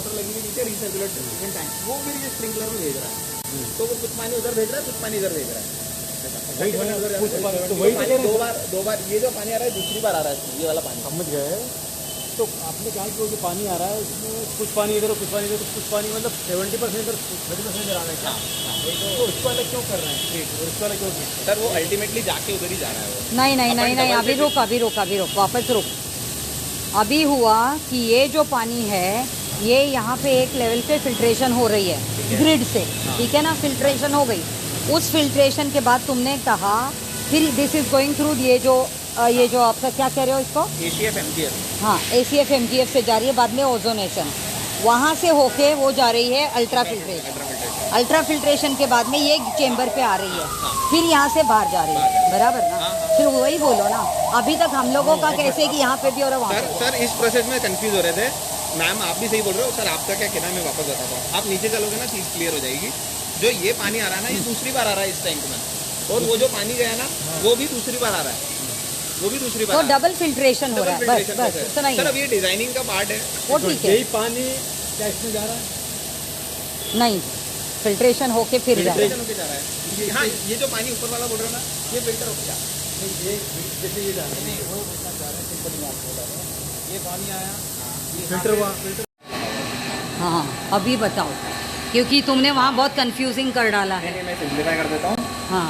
Motor लगी हुई नीचे रिसर्कुलेशन टैंक, वो फिर ये स्प्रिंकलर में भेज रहा है। तो वो कुछ पानी उधर भेज रहा है, कुछ पानी इधर भेज रहा है। दो बार ये जो पानी आ रहा है दूसरी बार आ रहा है, ये वाला पानी। समझ गए। तो आपने कहा कि वो जो पानी आ रहा है उसमें कुछ पानी इधर और कुछ पानी इधर, कुछ पानी मतलब 70% इधर 30% इधर आ रहा है क्या? तो उसको अलग क्यों कर रहे हैं ट्रीट, और उसको अलग क्यों ट्रीट? सर वो अल्टीमेटली जाके उधर ही जा रहा है वो। नहीं, अभी रुक, वापस रुक। अभी हुआ कि ये जो पानी है ये यहाँ पे एक लेवल पे फिल्ट्रेशन हो रही है ग्रिड से, ठीक है ना, फिल्ट्रेशन हो गई। उस फिल्ट्रेशन के बाद तुमने कहा फिर दिस इज गोइंग थ्रू ये जो आपका क्या कह रहे हो इसको, ACF MGF। हाँ, ACF MGF से जा रही है, बाद में ओजोनेशन, वहाँ से होके वो जा रही है अल्ट्रा फिल्ट्रेशन के बाद में ये चेम्बर पे आ रही है, फिर यहाँ से बाहर जा रही है, बराबर ना? फिर वही बोलो ना, अभी तक हम लोगों का कैसे कि यहाँ पे भी और वहाँ पे। सर इस प्रोसेस में कंफ्यूज हो रहे थे मैम, आप भी सही बोल रहे हो। सर आपका क्या कहना है मैं वापस बताता हूँ, आप नीचे चलोगे ना चीज़ क्लियर हो जाएगी। जो ये पानी आ रहा है ना, ये दूसरी बार आ रहा है इस टैंक में, और वो जो पानी गया ना वो भी दूसरी बार आ रहा है, वो भी दूसरी बार। तो डबल फिल्ट्रेशन हो रहा है, बस इतना ही। सर अब ये डिजाइनिंग का पार्ट है, वो ठीक है। यही पानी क्या इसमें जा रहा है? नहीं, फिल्ट्रेशन होके फिर जा रहा है। फिल्ट्रेशन होके जा रहा है। हाँ, ये जो पानी ऊपर वाला बोल रहे हो ना, ये फिल्टर होके जा रहा है। ये जैसे ये जा रहा है, वो जा रहा है, सिंपल बात बोल रहा है। ये पानी आया फिल्टर हुआ। हाँ, अभी बताओ, क्योंकि तुमने वहाँ बहुत कंफ्यूजिंग कर डाला है। मैं सिंप्लीफाई कर देता हूँ। हाँ,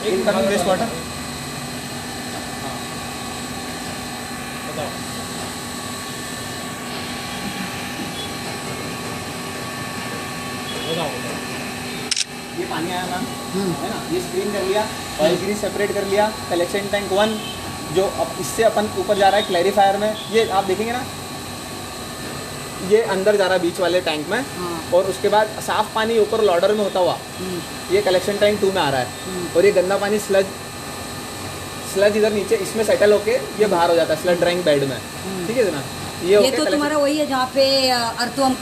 इनकमिंग वेस्ट वाटर। बताओ। ये पानी आया मैम, है ना, ये स्क्रीन कर लिया, ऑयल ग्रीस सेपरेट कर लिया, कलेक्शन टैंक 1 जो अब इससे अपन ऊपर जा रहा है क्लैरिफायर में, ये आप देखेंगे ना, ये अंदर जा रहा है बीच वाले टैंक में, और उसके बाद साफ पानी ऊपर लॉडर में होता हुआ ये कलेक्शन टैंक 2 में आ रहा है, और ये गंदा पानी स्लज इधर नीचे इसमें सेटल होके ये बाहर हो जाता है स्लज ड्राइंग बेड में, ठीक है ना। ये तो तुम्हारा वही है जहाँ पे अर्थवम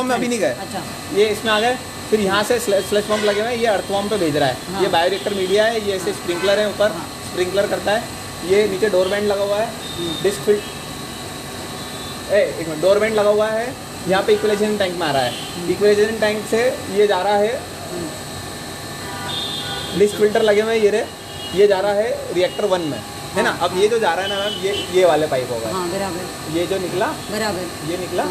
में अभी नहीं गए। अच्छा, ये इसमें आ गए, फिर यहाँ से स्लज पंप लगे हुए हैं, ये अर्थवॉर्म पे भेज रहा है। हाँ। ये बायोरिएक्टर मीडिया है, ये ऐसे स्प्रिंकलर है ऊपर, स्प्रिंकलर करता है। ये नीचे डोर बैंड लगा हुआ है, डिस्क फिट एक मिनट, डोर बैंड लगा हुआ है, यहाँ पे इक्विलाइजेशन टैंक में आ रहा है। इक्विलाइजेशन टैंक से ये जा रहा है, डिस्क फिल्टर लगे हुए हैं, ये जा रहा है रिएक्टर 1 में, है ना। अब ये जो जा रहा है ना मैम, ये वाले पाइप होगा। हाँ, बराबर। ये जो निकला बराबर, ये निकला,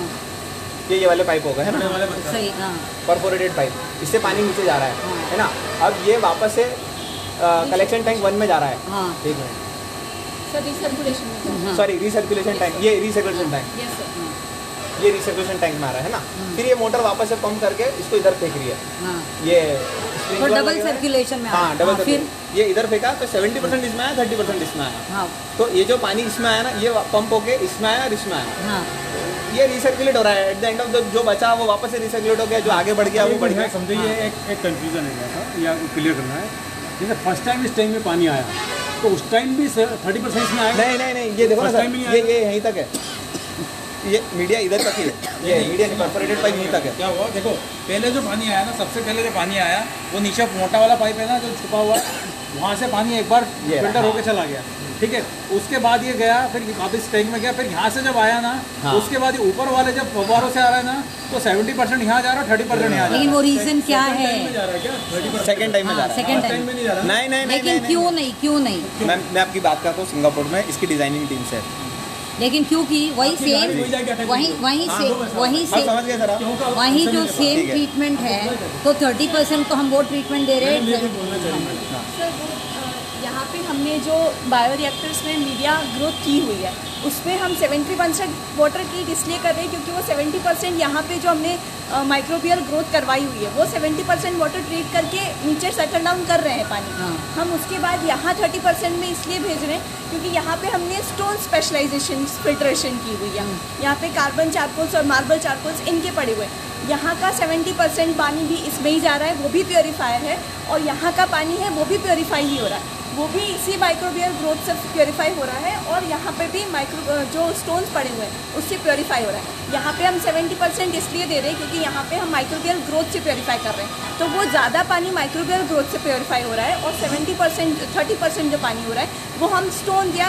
ये वाले पाइप होगा, है ना, सही। हाँ, परफोरेटेड पाइप, इससे पानी नीचे जा रहा है ना। अब ये वापस से कलेक्शन टैंक 1 में जा रहा है। हाँ, एक मिनट, हाँ, सॉरी, रिसर्कुलेशन टैंक, ये रिसर्कुलेशन टैंक, ये रिसर्कुलेशन टैंक में आ रहा है ना। फिर ये मोटर वापस से पंप करके इसको इधर फेंक रही है। हाँ, ये तो डबल सर्कुलेशन में। हाँ, डबल। फिर ये इधर फेंका तो 70% इसमें आया, 30% इसमें आया। हाँ, तो ये जो पानी इसमें आया ना, ये पंप होके इसमें आया और इसमें आया। हाँ, ये रिसर्कुलेट हो रहा है। एट द एंड ऑफ जो बचा वो वापस से रिसर्कुलेट हो गया, जो आगे बढ़ गया वो बढ़ गया। समझे, ये एक कंफ्यूजन है मेरा था, या क्लियर करना है। जैसे फर्स्ट टाइम इस टैंक में पानी आया तो उस टाइम भी 30% इसमें आया? नहीं, ये देखो ना सर, ये यहीं तक है, ये मीडिया इधर तक ही है, ये मीडिया परफोरेटेड पाइप यहीं तक है। क्या हुआ, देखो पहले जो पानी आया ना, सबसे पहले जो पानी आया वो नीचे मोटा वाला पाइप है ना जो छुपा हुआ है, वहाँ से पानी एक बार फिल्टर होकर चला गया, ठीक है। उसके बाद ये गया, फिर वापस टैंक में गया, फिर यहाँ से जब आया ना, उसके बाद ये ऊपर वाले जब फव्वारों से आ रहा है ना, तो 70% यहाँ जा रहा है, 30% यहाँ जा रहा है। लेकिन वो रीजन क्या है? सेकंड टाइम में जा रहा है। सेकंड टाइम में नहीं जा रहा। नहीं, लेकिन क्यों नहीं? मैं आपकी बात करता हूँ सिंगापुर में इसकी डिजाइनिंग टीम से। लेकिन क्योंकि वही सेम, वही जो सेम ट्रीटमेंट है, तो 30% तो हम वो ट्रीटमेंट दे रहे हैं। यहाँ पे हमने जो बायोरिएक्टर्स में मीडिया ग्रोथ की हुई है उसमें हम 70% वाटर ट्रीट इसलिए कर रहे हैं क्योंकि वो 70% यहाँ पे जो हमने माइक्रोबियल ग्रोथ करवाई हुई है वो 70% वाटर ट्रीट करके नीचे सेटल डाउन कर रहे हैं पानी। हम उसके बाद यहाँ 30% में इसलिए भेज रहे हैं क्योंकि यहाँ पे हमने स्टोन स्पेशलाइजेशन फिल्ट्रेशन की हुई है। यहाँ पे कार्बन चारकोल्स और मार्बल चारकोल्स इनके पड़े हुए हैं। यहाँ का 70% पानी भी इसमें ही जा रहा है, वो भी प्योरीफायर है, और यहाँ का पानी है वो भी प्योरीफाई ही हो रहा है, वो भी इसी माइक्रोबियल ग्रोथ से प्योरीफाई हो रहा है, और यहाँ पे भी जो स्टोन्स पड़े हुए हैं उससे प्योरीफाई हो रहा है। यहाँ पे हम 70% इसलिए दे रहे हैं क्योंकि यहाँ पे हम माइक्रोबियल ग्रोथ से प्योरीफाई कर रहे हैं, तो वो ज़्यादा पानी माइक्रोबियल ग्रोथ से प्योरीफाई हो रहा है, और 30% जो पानी हो रहा है वो हम स्टोन या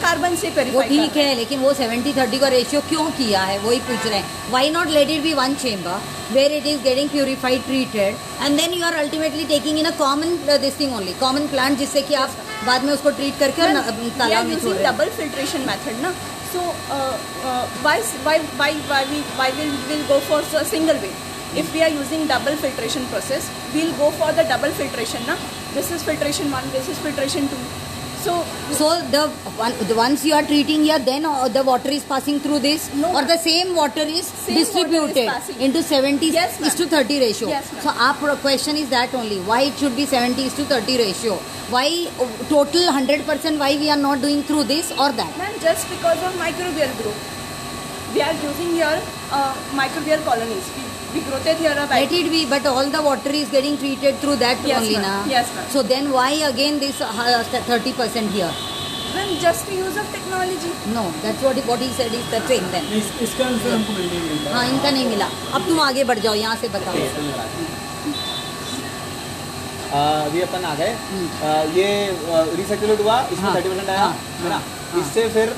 कार्बन से वो प्योरीफाई ठीक है, लेकिन वो 70-30 का रेशियो क्यों किया है वही पूछ रहे हैं। Why not let it be one chamber where it is getting purified treated and then you are ultimately taking in a common this thing only, common plant, जिससे कि आप बाद में उसको ट्रीट करके और तालाब में छोड़ रहे हैं। डबल फिल्ट्रेशन मेथड ना, so why we'll go for a single way? If we are using double filtration process, we'll go for the double filtration na. This is filtration 1, this is filtration 2. So the once you are treating here, then the water is passing through this, No, or ma'am. the same water is Same distributed water is passing. into 70 Yes, ma'am. is to 30 ratio. Yes, ma'am. So our question is that only, why it should be 70 is to 30 ratio? Why total 100%? Why we are not doing through this or that? ma'am, just because of microbial growth, we are using here microbial colonies. We growth here a Let it be, but all the water is getting treated through that Yes, only, ma'am. na? Yes, ma'am. So then why again this 30% here? Ma'am, just the use of technology. No, that's what he said is the same then. इसका answer हमको नहीं मिलता। हाँ, इनका नहीं मिला। अब तुम आगे बढ़ जाओ, यहाँ से बताओ। अभी अपन आ गए, ये रिसर्कुलेट हुआ, इसमें हाँ, 30% आया हाँ, है ना। हाँ। इससे फिर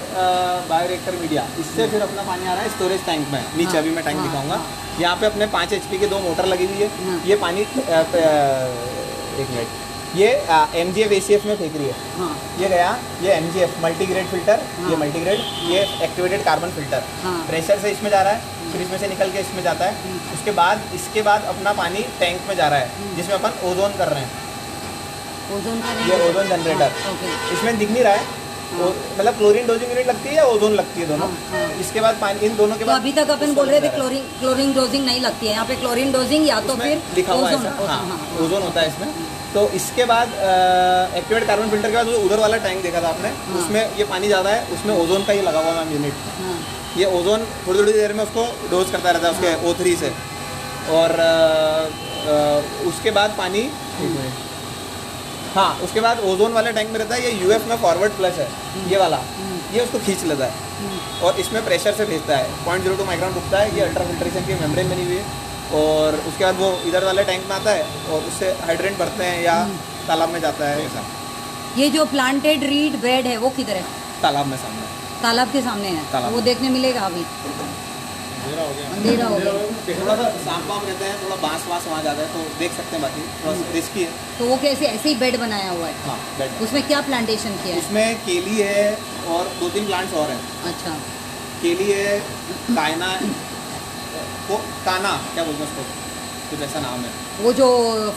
बायोरिएक्टर मीडिया, इससे फिर अपना पानी आ रहा है स्टोरेज टैंक में नीचे। हाँ, अभी मैं टैंक हाँ, दिखाऊंगा। हाँ। यहाँ पे अपने 5 HP की 2 मोटर लगी हुई है। हाँ। ये पानी एक मिनट, ये MGF ACF में फेंक रही है। हाँ, ये गया, ये MGF मल्टीग्रेड फिल्टर, हाँ। ये मल्टीग्रेड, ये एक्टिवेटेड कार्बन फिल्टर। हाँ। प्रेशर से इसमें जा रहा है, फिर इसमें से निकल के इसमें जाता है। इसके बाद अपना पानी टैंक में जा रहा है, जिसमें अपन ओजोन कर रहे हैं। ओजोन का नहीं। ये ओजोन जनरेटर, हाँ, ओके। इसमें दिख नहीं रहा है। मतलब क्लोरीन डोजिंग यूनिट लगती है या ओजोन लगती है, दोनों। हाँ। इसके बाद पानी, इन दोनों के तो बाद अभी तक अपन बोल रहे थे क्लोरीन डोजिंग नहीं लगती है, यहाँ पे क्लोरीन डोजिंग या तो उसमें फिर लिखा हुआ है ओजोन। ऐसा। हाँ, हाँ, ओजोन होता है इसमें। तो इसके बाद एक्टिवेटेड कार्बन फिल्टर के बाद जो उधर वाला टैंक देखा था आपने, हाँ। उसमें ये पानी ज़्यादा है, उसमें ओजोन का ही लगा हुआ मैम यूनिट। हाँ, ये ओजोन थोड़ी थोड़ी देर में उसको डोज करता रहता है उसके O3 से। और उसके बाद पानी, हाँ, उसके बाद ओजोन वाले टैंक में रहता है, ये UF में फॉरवर्ड फ्लश है, ये वाला, ये उसको खींच लेता है और इसमें प्रेशर से भेजता है। 0.02 माइक्रोन रुकता है। ये अल्ट्रा फिल्ट्रेशन की मेम्ब्रेन बनी हुई है। और उसके बाद वो इधर वाले टैंक में आता है और उससे हाइड्रेंट भरते हैं या तालाब में जाता है। ऐसा ये जो प्लांटेड रीड बेड है वो किधर है? तालाब में सामने। तालाब के सामने है। तालाब वो में। देखने मिलेगा अभी? अंधेरा हो गया। थोड़ा सा सांप वाम रहते हैं, थोड़ा बांस वाँस वहाँ जाता है, तो देख सकते हैं। बाकी थोड़ा सा रिस्की है। तो वो कैसे ऐसे ही बेड बनाया हुआ है? हाँ, बेड। उसमें क्या प्लांटेशन किया है? उसमें केली है और 2-3 प्लांट्स और हैं। अच्छा, केली है, कायना है, वो काना क्या बोलते हैं उसको, कुछ ऐसा नाम है। वो जो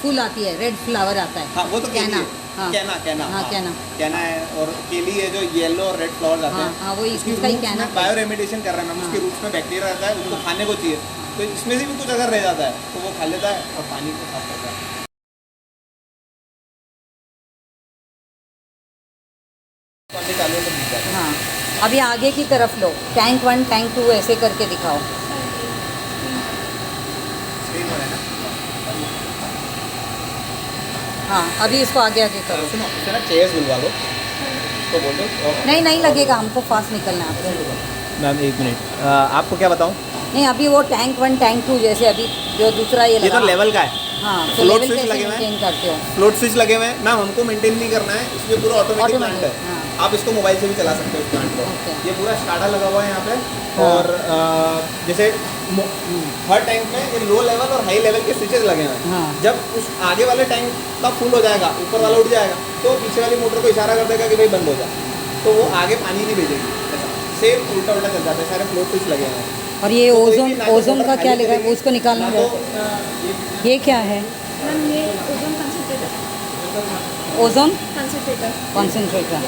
फूल आती है, रेड फ्लावर आता है। हाँ, वो तो केली कैना। है। हाँ। कैना हाँ, कैना। कैना है। और केली है जो येलो और रेड फ्लावर्स आते हाँ, हैं। हाँ, वो इसका ही कैना। बायो रेमिडिएशन कर रहे हैं मैम। उसके रूट्स में बैक्टीरिया रहता है, उसको खाने को चाहिए, तो इसमें से भी कुछ अगर रह जाता है तो वो खा लेता है और पानी को साफ करता है। पानी चालू है तो मिल जाता है। हाँ, अभी आगे की तरफ लो, टैंक 1 टैंक 2 ऐसे करके दिखाओ। स्क्रीन पर है ना। हाँ, अभी इसको आगे आगे करो। सुनो, इसे ना चेयर्स बुलवा लो, तो बोल दो। नहीं लगेगा, हमको फास्ट निकलना है आपको। मैम 1 मिनट, आपको क्या बताऊँ? नहीं, अभी वो टैंक 1 टैंक 2 जैसे अभी जो दूसरा ये ये लगा। तो लेवल का है। हाँ, तो फ्लोट लेवल स्विच कैसे लगे हुए हैं। मेंटेन करते हो? फ्लोट स्विच लगे हुए हैं मैम, हमको मेंटेन नहीं करना है, इसलिए पूरा ऑटोमेटिक प्लांट है। हाँ। आप इसको मोबाइल से भी चला सकते हो इस प्लांट को। ओके। ये पूरा स्टार्टर लगा हुआ है यहाँ पे। हाँ। और जैसे हर टैंक में ये लो लेवल और हाई लेवल के स्विचेस लगे हुए हैं। हाँ। जब उस आगे वाले टैंक का फुल हो जाएगा, ऊपर वाला उठ जाएगा, तो पीछे वाली मोटर को इशारा कर देगा कि भाई बंद हो जा, तो वो आगे पानी नहीं भेजेगी। ऐसा सेम उल्टा उल्टा चल जाता है। सारे फ्लोट स्विच लगे हुए हैं। और ये तो कोई भी ओजोन ना तो ओजोन मोटर का क्या खाली लिखा है? करेगी, वो उसको निकालना ना तो, है। ये क्या है? मैम, ये ozone concentrator. Ozone concentrator. Concentrator.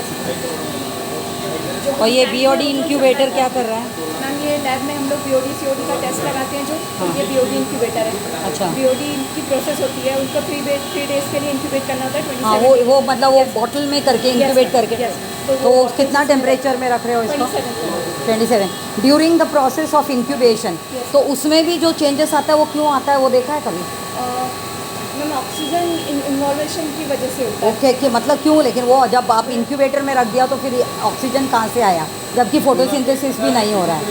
और ये BOD इंक्यूबेटर क्या कर रहा है? मैम, ये लैब में हम लोग BOD COD का टेस्ट लगाते हैं जो, हाँ। ये BOD इंक्यूबेटर है। अच्छा। BOD की प्रोसेस होती है, उनको 3 डेज के लिए इंक्यूबेट करना होता है। हाँ, 27 वो मतलब वो बॉटल में करके इंक्यूबेट करके। yes. तो कितना टेम्परेचर में रख रहे हो इसको? 27 during the process of incubation. तो उसमें भी जो चेंजेस आता है वो क्यों आता है, वो देखा है कभी? मैम, ऑक्सीजन इन्वॉल्वेशन की वजह से होता है। ओके, कि मतलब क्यों? लेकिन वो जब आप इंक्यूबेटर में रख दिया तो फिर ऑक्सीजन कहाँ से आया, जबकि फोटोसिंथेसिस भी नहीं हो रहा है?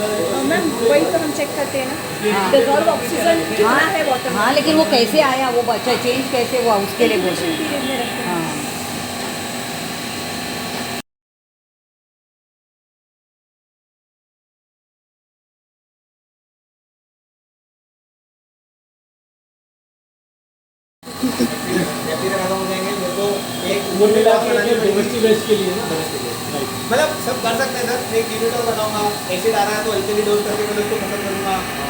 मैम, वही तो हम चेक करते हैं ना, हाँ। डिजॉल्व ऑक्सीजन कितना है वाटर में। हाँ, लेकिन वो कैसे आया, वो बच्चा चेंज कैसे हुआ, उसके लिए बोल रहे हैं। पीरियड में रखते हैं। हाँ। कुल मिला के बनानी पड़ेगी। डोमेस्टिक वेस्ट के लिए ना। मतलब सब कर सकते हैं सर, एक यूनिट और बनाऊंगा, एसिड आ रहा है तो अल्कली डोज करके मैं उसको खत्म करूंगा,